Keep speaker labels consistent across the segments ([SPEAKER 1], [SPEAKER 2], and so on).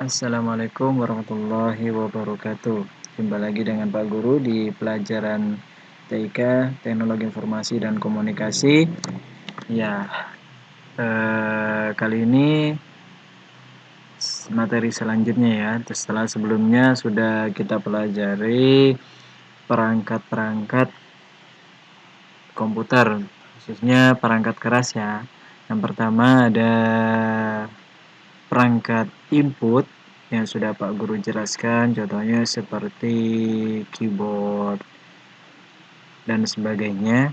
[SPEAKER 1] Assalamualaikum warahmatullahi wabarakatuh. Jumpa lagi dengan Pak Guru di pelajaran TIK, Teknologi Informasi dan Komunikasi. Ya, kali ini materi selanjutnya ya. Setelah sebelumnya sudah kita pelajari perangkat-perangkat komputer, khususnya perangkat keras ya. Yang pertama ada perangkat input yang sudah Pak Guru jelaskan, contohnya seperti keyboard dan sebagainya.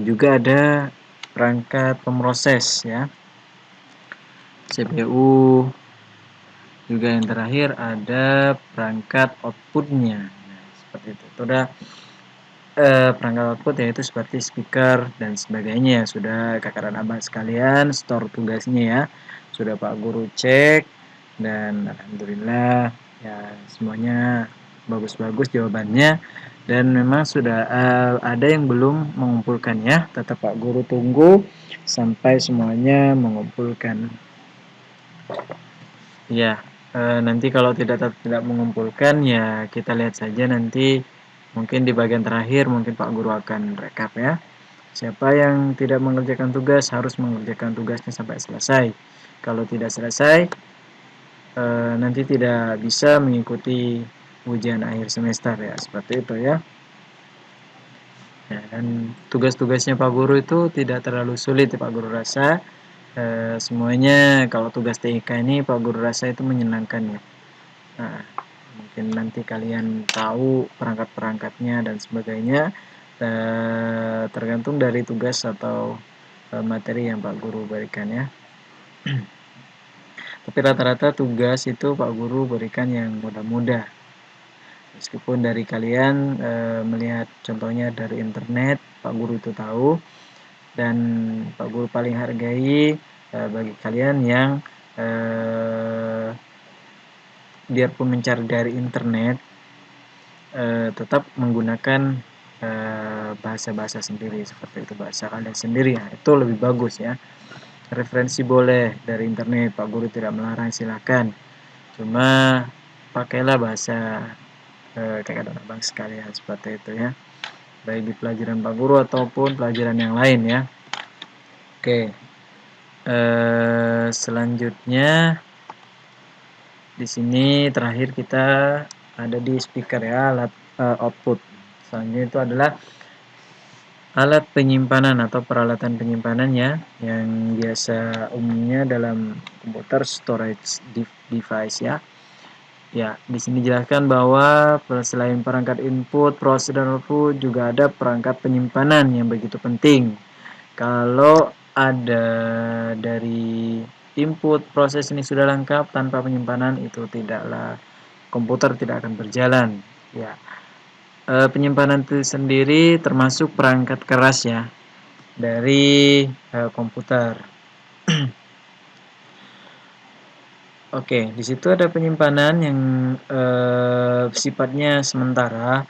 [SPEAKER 1] Juga ada perangkat pemroses ya, CPU. Juga yang terakhir ada perangkat outputnya. Nah, seperti itu. Itu udah perangkat output yaitu seperti speaker dan sebagainya. Sudah kakak dan abang sekalian store tugasnya ya. Sudah Pak Guru cek dan alhamdulillah ya semuanya bagus-bagus jawabannya, dan memang sudah ada yang belum mengumpulkannya. Tetap Pak Guru tunggu sampai semuanya mengumpulkan. Ya, nanti kalau tidak mengumpulkan ya kita lihat saja nanti, mungkin di bagian terakhir mungkin Pak Guru akan rekap ya. Siapa yang tidak mengerjakan tugas harus mengerjakan tugasnya sampai selesai. Kalau tidak selesai, nanti tidak bisa mengikuti ujian akhir semester ya, seperti itu ya. Ya, dan tugas-tugasnya Pak Guru itu tidak terlalu sulit Pak Guru rasa. Semuanya kalau tugas TIK ini Pak Guru rasa itu menyenangkan ya. Nah, mungkin nanti kalian tahu perangkat-perangkatnya dan sebagainya, tergantung dari tugas atau materi yang Pak Guru berikan ya. Tapi rata-rata tugas itu Pak Guru berikan yang mudah-mudah. Meskipun dari kalian melihat contohnya dari internet, Pak Guru itu tahu, dan Pak Guru paling hargai bagi kalian yang biarpun mencari dari internet, tetap menggunakan bahasa-bahasa sendiri, seperti itu, bahasa kalian sendiri ya, itu lebih bagus ya. Referensi boleh dari internet, Pak Guru tidak melarang, silakan, cuma pakailah bahasa kakak dan abang sekalian, seperti itu ya, baik di pelajaran Pak Guru ataupun pelajaran yang lain ya. Oke, selanjutnya di sini terakhir kita ada di speaker ya, alat output. Selanjutnya itu adalah alat penyimpanan atau peralatan penyimpanan ya, yang biasa umumnya dalam komputer storage device ya. Ya, di sini dijelaskan bahwa selain perangkat input, proses dan output, juga ada perangkat penyimpanan yang begitu penting. Kalau ada dari input, proses ini sudah lengkap, tanpa penyimpanan itu komputer tidak akan berjalan. Ya, penyimpanan itu sendiri termasuk perangkat keras ya dari komputer. Oke, di situ ada penyimpanan yang sifatnya sementara,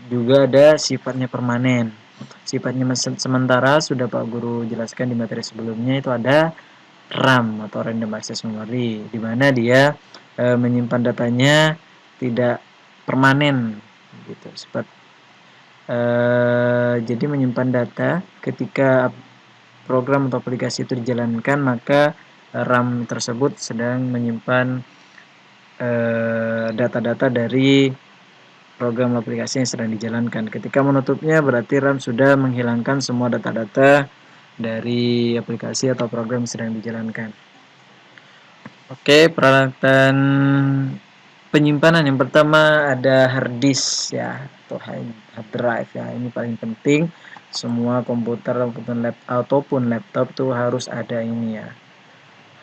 [SPEAKER 1] juga ada sifatnya permanen. Sifatnya sementara sudah Pak Guru jelaskan di materi sebelumnya, itu ada RAM atau Random Access Memory, di mana dia menyimpan datanya tidak permanen, gitu. Jadi menyimpan data ketika program atau aplikasi itu dijalankan, maka RAM tersebut sedang menyimpan data-data dari program aplikasi yang sedang dijalankan. Ketika menutupnya berarti RAM sudah menghilangkan semua data-data dari aplikasi atau program yang sedang dijalankan. Oke, peralatan penyimpanan yang pertama ada hard disk ya, atau hard drive ya. Ini paling penting. Semua komputer ataupun laptop tuh harus ada ini ya,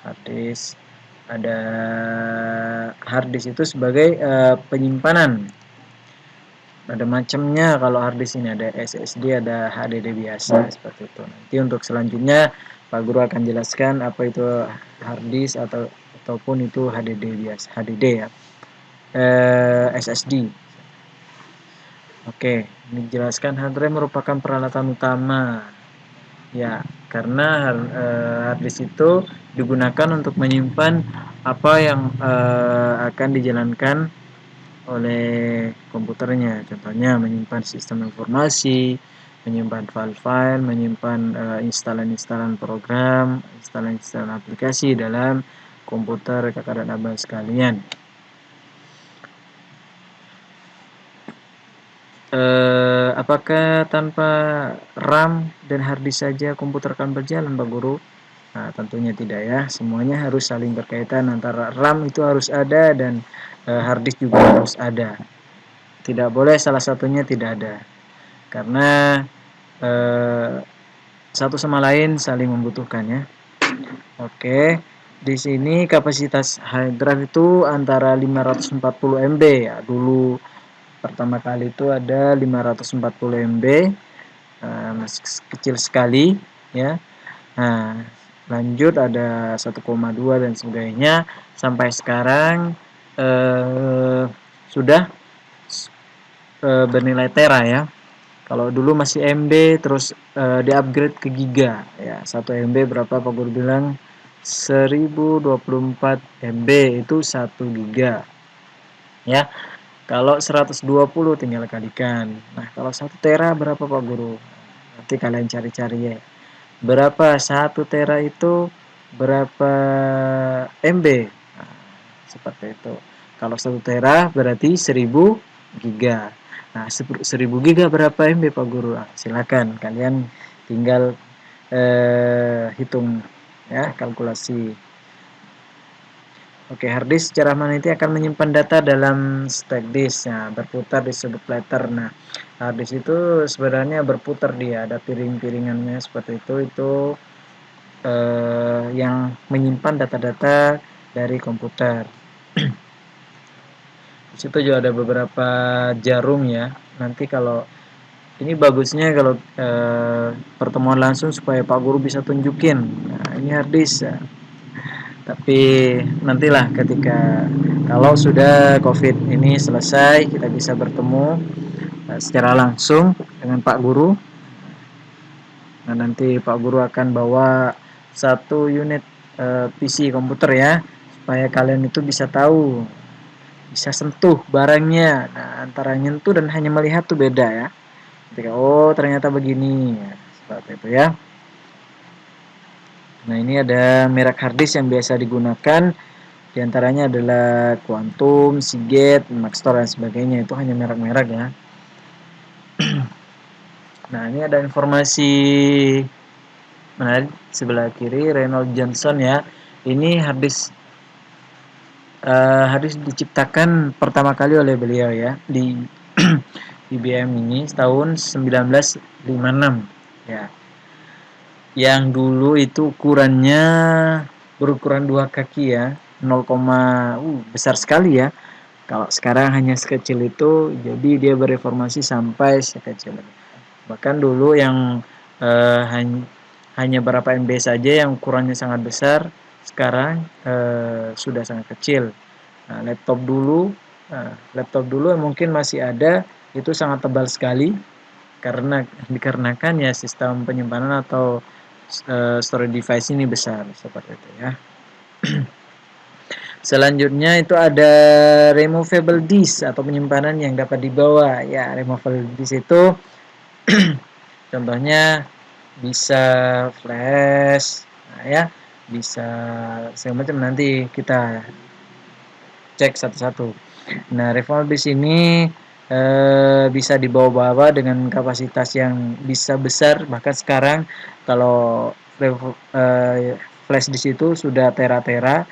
[SPEAKER 1] hard disk. Ada hard disk itu sebagai penyimpanan. Ada macamnya kalau hard disk ini, ada SSD, ada HDD biasa, seperti itu. Nanti untuk selanjutnya Pak Guru akan jelaskan apa itu hard disk ataupun itu HDD biasa, HDD ya, SSD. Oke, ini dijelaskan hard drive merupakan peralatan utama Ya, karena hard disk itu digunakan untuk menyimpan apa yang akan dijalankan oleh komputernya. Contohnya menyimpan sistem informasi, menyimpan file-file, menyimpan instalan-instalan program, instalan-instalan aplikasi dalam komputer kakak dan abang sekalian. Apakah tanpa RAM dan harddisk saja komputer akan berjalan, Pak Guru? Nah, tentunya tidak ya. Semuanya harus saling berkaitan, antara RAM itu harus ada dan harddisk juga harus ada. Tidak boleh salah satunya tidak ada. Karena satu sama lain saling membutuhkan ya. Oke. Di sini kapasitas hard drive itu antara 540 MB ya. Dulu pertama kali itu ada 540 MB, masih kecil sekali ya. Nah, lanjut ada 1,2 dan sebagainya sampai sekarang sudah bernilai tera ya. Kalau dulu masih MB terus di-upgrade ke giga ya. 1 MB berapa Pak Guru bilang? 1024 MB itu 1 giga. Ya. Kalau 120 tinggal kalikan. Nah, kalau 1 tera berapa Pak Guru? Nanti kalian cari-cari ya. Berapa 1 tera itu berapa MB? Nah, seperti itu. Kalau 1 tera berarti 1000 giga. Nah, 1000 giga berapa MB Pak Guru? Nah, silakan kalian tinggal hitung ya, kalkulasi. Oke, hard disk secara magnetik akan menyimpan data dalam stack disk. Nah, berputar di sudut letter. Nah, hard disk itu sebenarnya berputar dia, ada piring-piringannya seperti itu. Itu yang menyimpan data-data dari komputer. Di situ juga ada beberapa jarum ya. Nanti kalau ini bagusnya kalau pertemuan langsung supaya Pak Guru bisa tunjukin. Nah, ini hard disk. Ya. Tapi nantilah ketika kalau sudah COVID ini selesai, kita bisa bertemu secara langsung dengan Pak Guru. Nah, nanti Pak Guru akan bawa 1 unit PC komputer ya, supaya kalian itu bisa tahu, bisa sentuh barangnya. Nah, antara nyentuh dan hanya melihat tuh beda ya. Ketika oh ternyata begini, ya, seperti itu ya. Nah, ini ada merek hard disk yang biasa digunakan. Di antaranya adalah Quantum, Seagate, Maxtor dan sebagainya. Itu hanya merek-merek ya. Nah, ini ada informasi menarik sebelah kiri, Reynolds Johnson ya. Ini harddisk diciptakan pertama kali oleh beliau ya di IBM ini tahun 1956 ya. Yang dulu itu ukurannya berukuran 2 kaki ya, 0, besar sekali ya. Kalau sekarang hanya sekecil itu, jadi dia bereformasi sampai sekecil itu. Bahkan dulu yang hanya berapa MB saja yang ukurannya sangat besar, sekarang sudah sangat kecil. Nah, laptop dulu mungkin masih ada, itu sangat tebal sekali karena dikarenakan ya sistem penyimpanan atau storage device ini besar seperti itu ya. Selanjutnya itu ada removable disk atau penyimpanan yang dapat dibawa. Ya, removable disk itu contohnya bisa flash, nah ya, bisa segala macam, nanti kita cek satu-satu. Nah, removable disk ini bisa dibawa-bawa dengan kapasitas yang bisa besar, bahkan sekarang kalau flash disk itu sudah tera-tera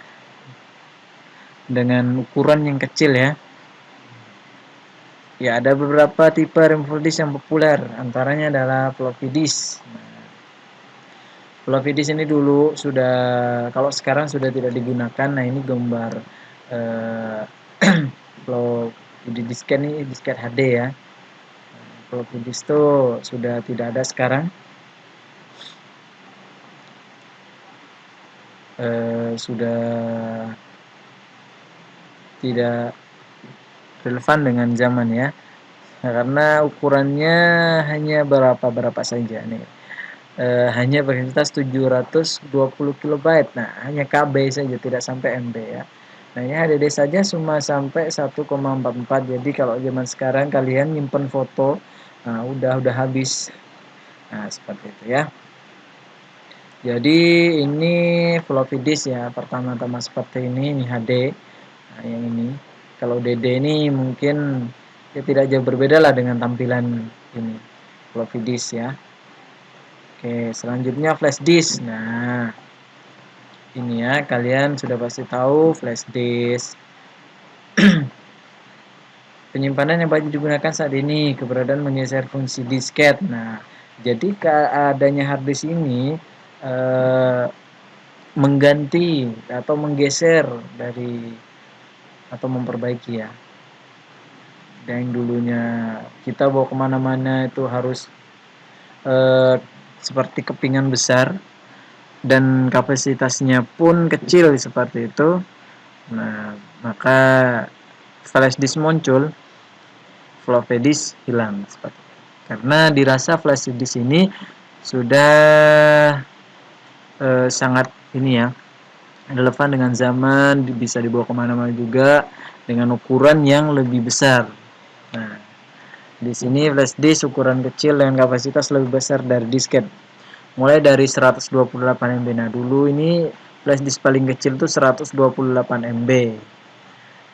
[SPEAKER 1] dengan ukuran yang kecil ya. Ya, ada beberapa tipe removable disk yang populer, antaranya adalah floppy disk. Floppy disk ini dulu sudah, kalau sekarang sudah tidak digunakan. Nah, ini gambar floppy disk ini disket HD ya. Floppy disk itu sudah tidak ada sekarang. Sudah tidak relevan dengan zaman ya. Nah, karena ukurannya hanya berapa saja nih. hanya berkapasitas 720 kilobyte. Nah, hanya KB saja, tidak sampai MB ya. Nah, ini HDD saja cuma sampai 1,44. Jadi kalau zaman sekarang kalian nyimpen foto, nah udah habis. Nah, seperti itu ya. Jadi ini floppy disk ya, pertama-tama seperti ini HD. Nah, yang ini. Kalau DD ini mungkin ya tidak jauh berbeda lah dengan tampilan ini floppy disk ya. Oke, selanjutnya flash disk. Nah, ini ya, kalian sudah pasti tahu flash disk. Penyimpanan yang banyak digunakan saat ini, keberadaan menggeser fungsi disket. Nah, jadi adanya hard disk ini mengganti atau menggeser dari atau memperbaiki ya. Dan yang dulunya kita bawa kemana-mana itu harus seperti kepingan besar dan kapasitasnya pun kecil seperti itu. Nah, maka flash disk muncul, floppy disk hilang seperti itu. Karena dirasa flash disk ini sudah sangat ini ya, relevan dengan zaman, bisa dibawa kemana-mana juga dengan ukuran yang lebih besar. Nah, di sini flash disk ukuran kecil dengan kapasitas lebih besar dari disket. Mulai dari 128 MB. Nah, dulu ini flash disk paling kecil tuh 128 MB.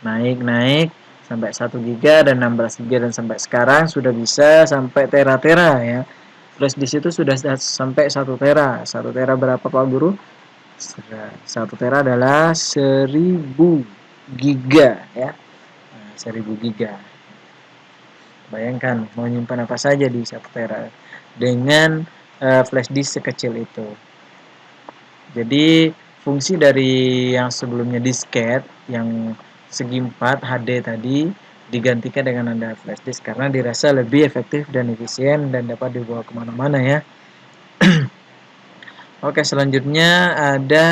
[SPEAKER 1] Naik sampai 1 GB dan 16 GB dan sampai sekarang sudah bisa sampai tera-tera ya. Flash disk itu sudah sampai 1 tera. 1 tera berapa Pak Guru? 1 tera adalah 1000 giga ya. Nah, 1000 giga. Bayangkan mau nyimpan apa saja di 1 tera dengan flash disk sekecil itu. Jadi fungsi dari yang sebelumnya disket yang segi 4 HD tadi digantikan dengan ada flash disk karena dirasa lebih efektif dan efisien dan dapat dibawa kemana-mana ya. Oke, selanjutnya ada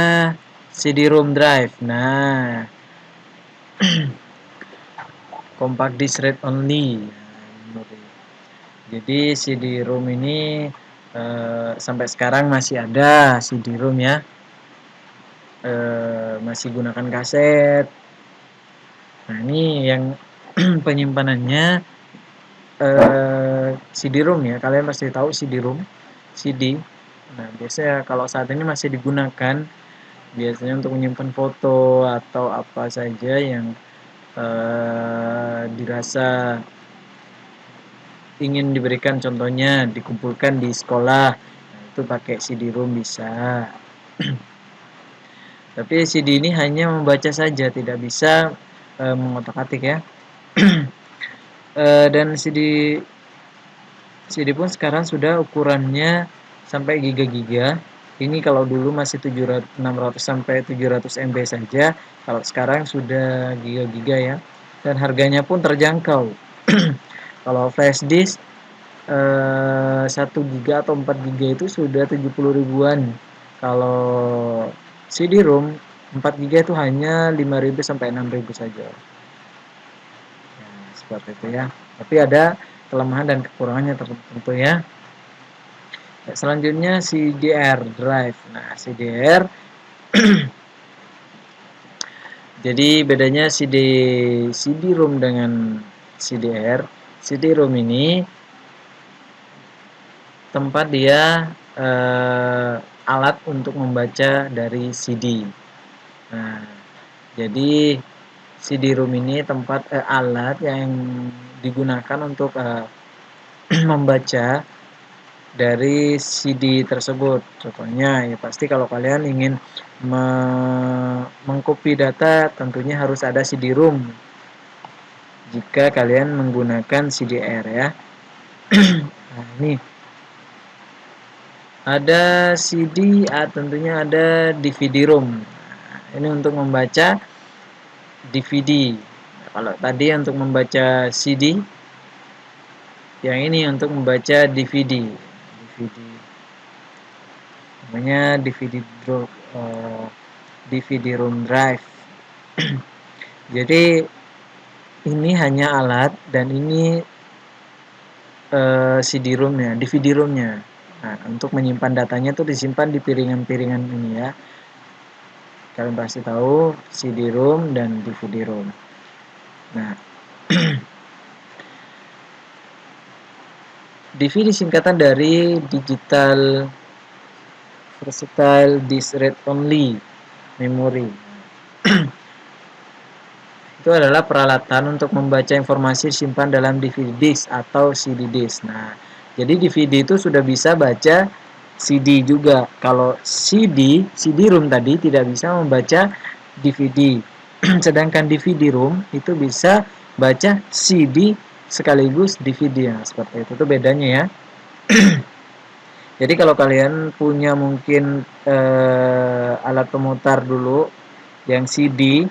[SPEAKER 1] CD-ROM drive. Nah, compact disk read only. Jadi CD-ROM ini sampai sekarang masih ada CD-ROM ya. Masih gunakan kaset. Nah, ini yang penyimpanannya CD-ROM ya. Kalian pasti tahu CD-ROM, CD. Nah, biasanya kalau saat ini masih digunakan biasanya untuk menyimpan foto atau apa saja yang dirasa ingin diberikan, contohnya dikumpulkan di sekolah. Nah, itu pakai CD-ROM bisa. Tapi CD ini hanya membaca saja, tidak bisa mengotak-atik ya. Dan CD pun sekarang sudah ukurannya sampai giga-giga. Ini kalau dulu masih 600 sampai 700 MB saja, kalau sekarang sudah giga-giga ya. Dan harganya pun terjangkau. Kalau flash disk 1 giga atau 4 giga itu sudah 70 ribuan. Kalau CD-ROM 4 giga itu hanya 5.000 sampai 6.000 saja. Nah, seperti itu ya. Tapi ada kelemahan dan kekurangannya tertentu ya. Selanjutnya CDR drive. Nah, CDR jadi bedanya CD-ROM dengan CDR. CD-ROM ini tempat dia alat untuk membaca dari CD. Nah, jadi CD-ROM ini tempat alat yang digunakan untuk membaca dari CD tersebut. Contohnya ya pasti kalau kalian ingin mengcopy data tentunya harus ada CD-ROM jika kalian menggunakan CDR ya. Nah, ini ada CD, tentunya ada DVD-ROM. Nah, ini untuk membaca DVD. Nah, kalau tadi untuk membaca CD, yang ini untuk membaca DVD. DVD. Namanya DVD-ROM drive. Jadi ini hanya alat dan ini CD-ROM-nya, DVD-ROM-nya. Nah, untuk menyimpan datanya itu disimpan di piringan-piringan ini ya. Kalian pasti tahu CD-ROM dan DVD-ROM. Nah, DVD singkatan dari Digital Versatile Disk Read Only Memory. Itu adalah peralatan untuk membaca informasi disimpan dalam DVD disk atau CD disk. Nah, jadi DVD itu sudah bisa baca CD juga. Kalau CD-ROM tadi tidak bisa membaca DVD. Sedangkan DVD-ROM itu bisa baca CD sekaligus DVD. Nah, seperti itu tuh bedanya ya. Jadi kalau kalian punya mungkin alat pemutar dulu yang CD,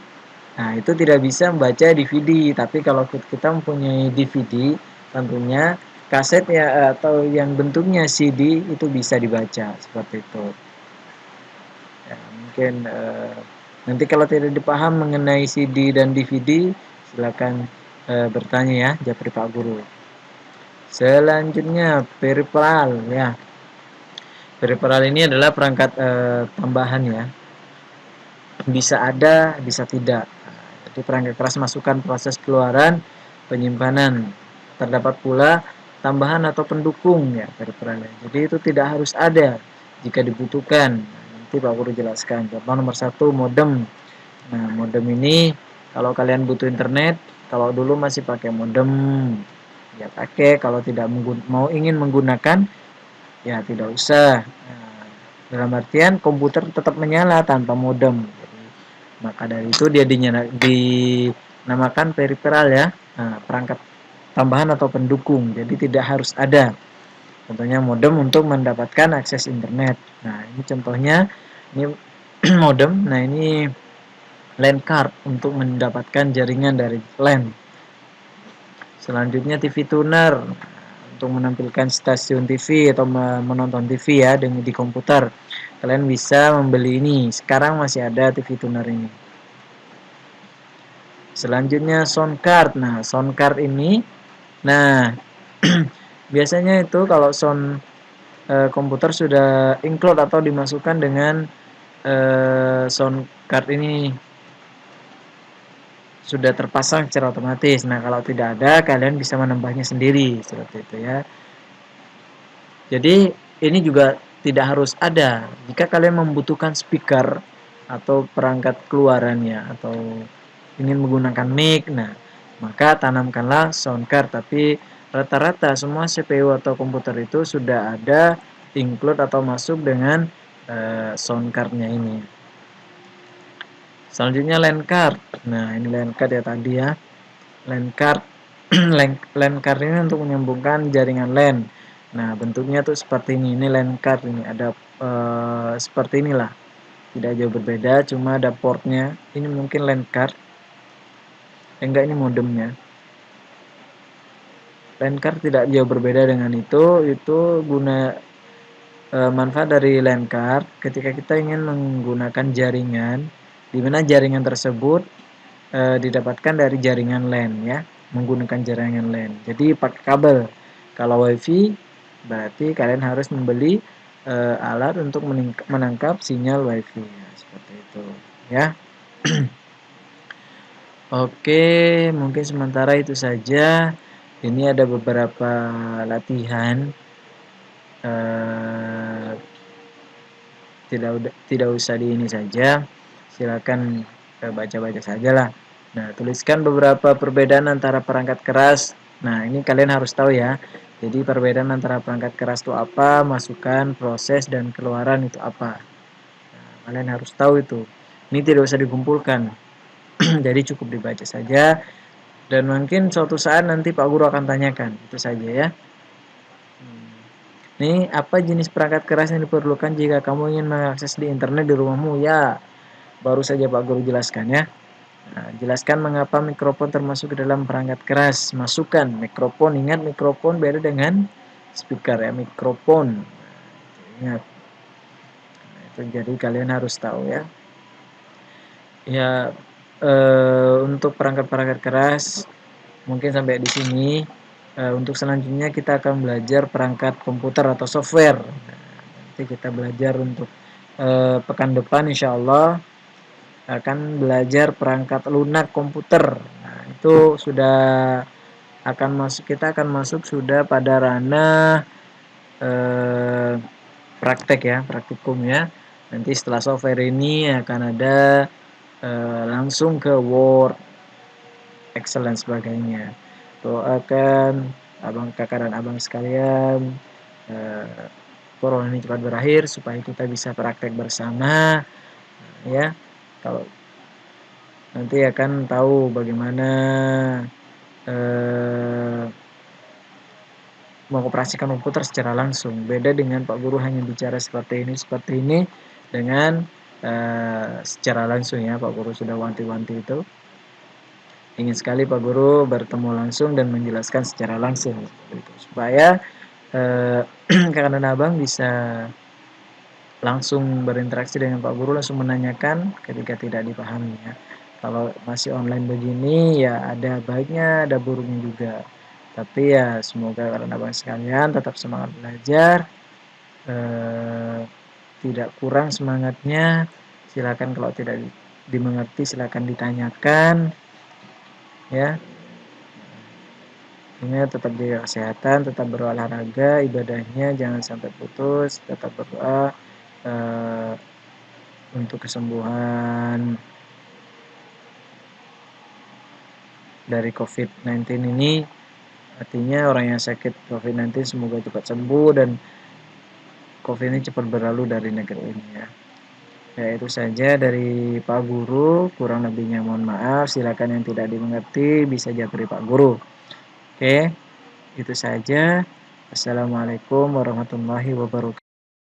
[SPEAKER 1] nah itu tidak bisa membaca DVD. Tapi kalau kita mempunyai DVD, tentunya kaset ya atau yang bentuknya CD itu bisa dibaca seperti itu. Ya, mungkin nanti kalau tidak dipaham mengenai CD dan DVD, silakan bertanya ya, japri Pak Guru. Selanjutnya peripheral ya. Peripheral ini adalah perangkat tambahan ya. Bisa ada, bisa tidak. Jadi perangkat keras masukan proses keluaran, penyimpanan. Terdapat pula tambahan atau pendukung ya peripheralnya. Jadi itu tidak harus ada jika dibutuhkan. Nanti Pak Guru jelaskan. Contoh nomor 1 modem. Nah, modem ini kalau kalian butuh internet, kalau dulu masih pakai modem, ya pakai. Kalau tidak mau ingin menggunakan, ya tidak usah. Nah, dalam artian komputer tetap menyala tanpa modem. Jadi, maka dari itu dia dinamakan peripheral ya. Nah, perangkat tambahan atau pendukung. Jadi tidak harus ada. Contohnya modem untuk mendapatkan akses internet. Nah, ini contohnya ini modem. Nah, ini LAN card untuk mendapatkan jaringan dari LAN. Selanjutnya TV tuner untuk menampilkan stasiun TV atau menonton TV ya di komputer. Kalian bisa membeli ini. Sekarang masih ada TV tuner ini. Selanjutnya sound card. Nah, sound card ini biasanya itu kalau sound komputer sudah include atau dimasukkan dengan sound card ini sudah terpasang secara otomatis. Nah, kalau tidak ada, kalian bisa menambahnya sendiri seperti itu ya. Jadi ini juga tidak harus ada. Jika kalian membutuhkan speaker atau perangkat keluarannya atau ingin menggunakan mic, nah maka tanamkanlah sound card. Tapi rata-rata semua CPU atau komputer itu sudah ada include atau masuk dengan sound cardnya ini. Selanjutnya LAN card. Nah ini LAN card ya tadi ya. LAN card. LAN card ini untuk menyambungkan jaringan LAN. Nah, bentuknya tuh seperti ini. Ini LAN card ini ada seperti inilah. Tidak jauh berbeda, cuma ada portnya. Ini mungkin LAN card. Enggak, ini modemnya. LAN card tidak jauh berbeda dengan itu. Itu guna manfaat dari LAN card ketika kita ingin menggunakan jaringan, di mana jaringan tersebut didapatkan dari jaringan LAN ya, menggunakan jaringan LAN. Jadi pakai kabel. Kalau WiFi berarti kalian harus membeli alat untuk menangkap sinyal WiFi ya, seperti itu ya. Oke, mungkin sementara itu saja. Ini ada beberapa latihan. Tidak usah di ini saja. Silakan baca-baca saja lah. Nah, tuliskan beberapa perbedaan antara perangkat keras. Nah, ini kalian harus tahu ya. Jadi perbedaan antara perangkat keras itu apa, masukan, proses, dan keluaran itu apa. Nah, kalian harus tahu itu. Ini tidak usah dikumpulkan. Jadi cukup dibaca saja. Dan mungkin suatu saat nanti Pak Guru akan tanyakan. Itu saja ya. Nih, apa jenis perangkat keras yang diperlukan jika kamu ingin mengakses di internet di rumahmu? Ya, baru saja Pak Guru jelaskan ya. Nah, jelaskan mengapa mikrofon termasuk ke dalam perangkat keras. Masukkan mikrofon, ingat mikrofon beda dengan speaker ya, mikrofon. Ingat. Nah, itu jadi kalian harus tahu ya. Ya, untuk perangkat-perangkat keras mungkin sampai di sini. Untuk selanjutnya kita akan belajar perangkat komputer atau software. Nanti kita belajar untuk pekan depan insya Allah akan belajar perangkat lunak komputer. Nah, itu sudah kita akan masuk sudah pada ranah praktek ya, praktikum ya. Nanti setelah software ini akan ada langsung ke Word, Excel dan sebagainya. Doakan kakak dan abang sekalian corona ini cepat berakhir supaya kita bisa praktek bersama ya. Kalau nanti akan tahu bagaimana mengoperasikan komputer secara langsung. Beda dengan Pak Guru hanya bicara seperti ini dengan secara langsung ya. Pak Guru sudah wanti-wanti itu. Ingin sekali Pak Guru bertemu langsung dan menjelaskan secara langsung gitu, supaya kakak dan abang bisa langsung berinteraksi dengan Pak Guru, langsung menanyakan ketika tidak dipahami ya. Kalau masih online begini ya ada baiknya ada buruknya juga. Tapi ya semoga kakak dan abang sekalian tetap semangat belajar, tidak kurang semangatnya. Silakan kalau tidak dimengerti silakan ditanyakan ya. Ingat tetap jaga kesehatan, tetap berolahraga, ibadahnya jangan sampai putus, tetap berdoa untuk kesembuhan dari COVID-19 ini. Artinya orang yang sakit COVID-19 semoga cepat sembuh dan COVID ini cepat berlalu dari negeri ini ya. Ya itu saja dari Pak Guru, kurang lebihnya mohon maaf, silakan yang tidak dimengerti bisa japri Pak Guru. Oke, itu saja. Assalamualaikum warahmatullahi wabarakatuh.